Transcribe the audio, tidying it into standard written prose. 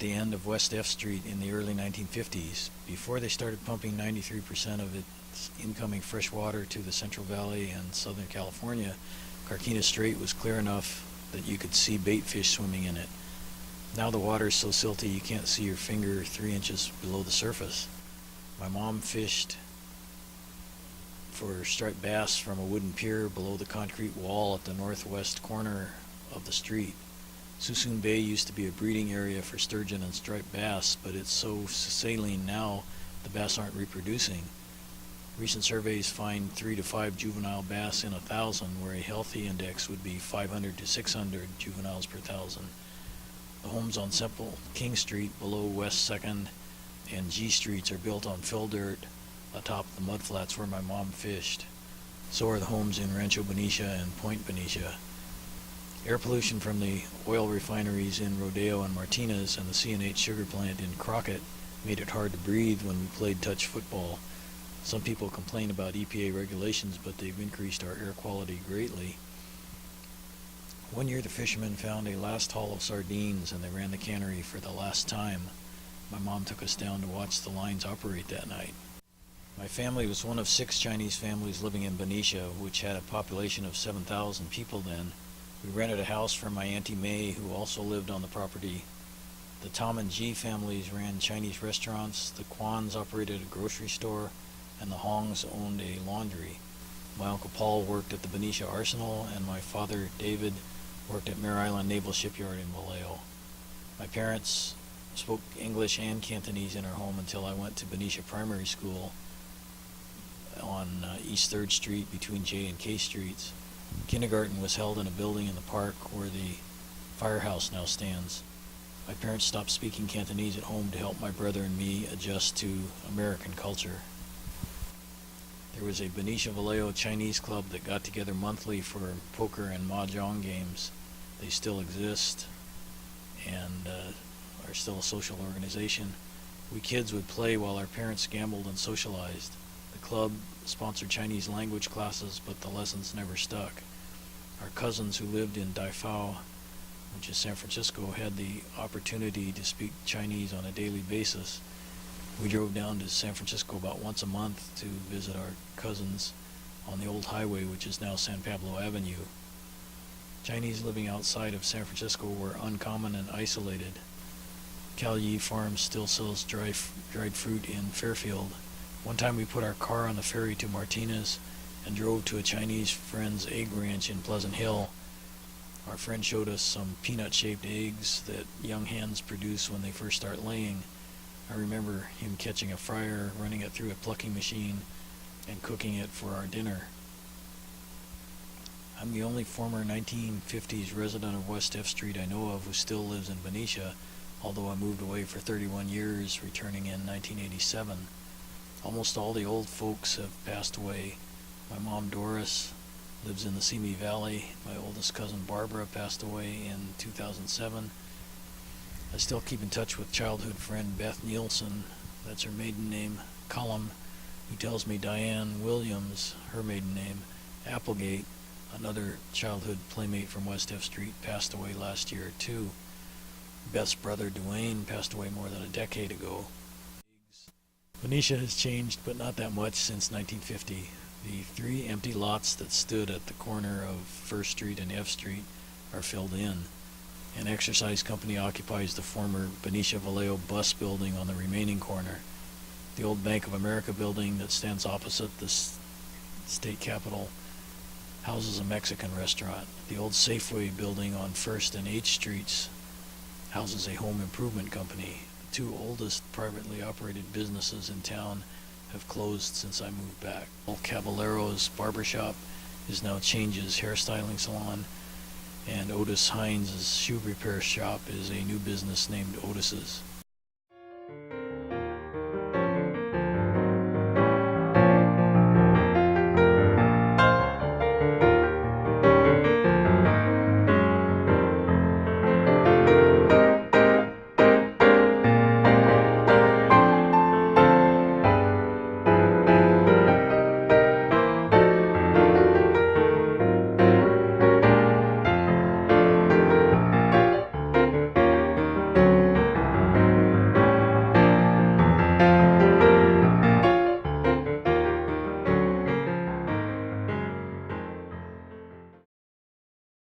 the end of West F Street in the early 1950s. Before they started pumping 93% of its incoming fresh water to the Central Valley and Southern California, Carquinez Strait was clear enough that you could see bait fish swimming in it. Now the water is so silty you can't see your finger 3 inches below the surface. My mom fished for striped bass from a wooden pier below the concrete wall at the northwest corner of the street. Suisun Bay used to be a breeding area for sturgeon and striped bass, but it's so saline now the bass aren't reproducing. Recent surveys find 3 to 5 juvenile bass in 1,000, where a healthy index would be 500 to 600 juveniles per 1,000. The homes on Simple King Street below West 2nd and G Streets are built on fill dirt atop the mudflats where my mom fished. So are the homes in Rancho Benicia and Point Benicia. Air pollution from the oil refineries in Rodeo and Martinez and the C&H sugar plant in Crockett made it hard to breathe when we played touch football. Some people complain about EPA regulations, but they've increased our air quality greatly. One year the fishermen found a last haul of sardines and they ran the cannery for the last time. My mom took us down to watch the lines operate that night. My family was one of 6 Chinese families living in Benicia, which had a population of 7,000 people then. We rented a house from my Auntie May, who also lived on the property. The Tom and G families ran Chinese restaurants, the Kwans operated a grocery store, and the Hongs owned a laundry. My Uncle Paul worked at the Benicia Arsenal, and my father, David, worked at Mare Island Naval Shipyard in Vallejo. My parents spoke English and Cantonese in our home until I went to Benicia Primary School on East 3rd Street between J and K Streets. Kindergarten was held in a building in the park where the firehouse now stands. My parents stopped speaking Cantonese at home to help my brother and me adjust to American culture. There was a Benicia Vallejo Chinese club that got together monthly for poker and mahjong games. They still exist and are still a social organization. We kids would play while our parents gambled and socialized. The club sponsored Chinese language classes, but the lessons never stuck. Our cousins who lived in Daifao, which is San Francisco, had the opportunity to speak Chinese on a daily basis. We drove down to San Francisco about once a month to visit our cousins on the old highway, which is now San Pablo Avenue. Chinese living outside of San Francisco were uncommon and isolated. Cal Yi Farms still sells dried fruit in Fairfield. One time we put our car on the ferry to Martinez and drove to a Chinese friend's egg ranch in Pleasant Hill. Our friend showed us some peanut-shaped eggs that young hens produce when they first start laying. I remember him catching a fryer, running it through a plucking machine, and cooking it for our dinner. I'm the only former 1950s resident of West F Street I know of who still lives in Benicia, although I moved away for 31 years, returning in 1987. Almost all the old folks have passed away. My mom Doris lives in the Simi Valley. My oldest cousin Barbara passed away in 2007. I still keep in touch with childhood friend Beth Nielsen, that's her maiden name, Cullum, who tells me Diane Williams, her maiden name, Applegate, another childhood playmate from West F Street, passed away last year too. Beth's brother Duane passed away more than a decade ago. Benicia has changed, but not that much since 1950. The 3 empty lots that stood at the corner of First Street and F Street are filled in. An exercise company occupies the former Benicia Vallejo bus building on the remaining corner. The old Bank of America building that stands opposite the state capitol houses a Mexican restaurant. The old Safeway building on First and H Streets houses a home improvement company. The 2 oldest privately operated businesses in town have closed since I moved back. Old Caballero's barbershop is now Change's hairstyling salon, and Otis Hines' shoe repair shop is a new business named Otis's.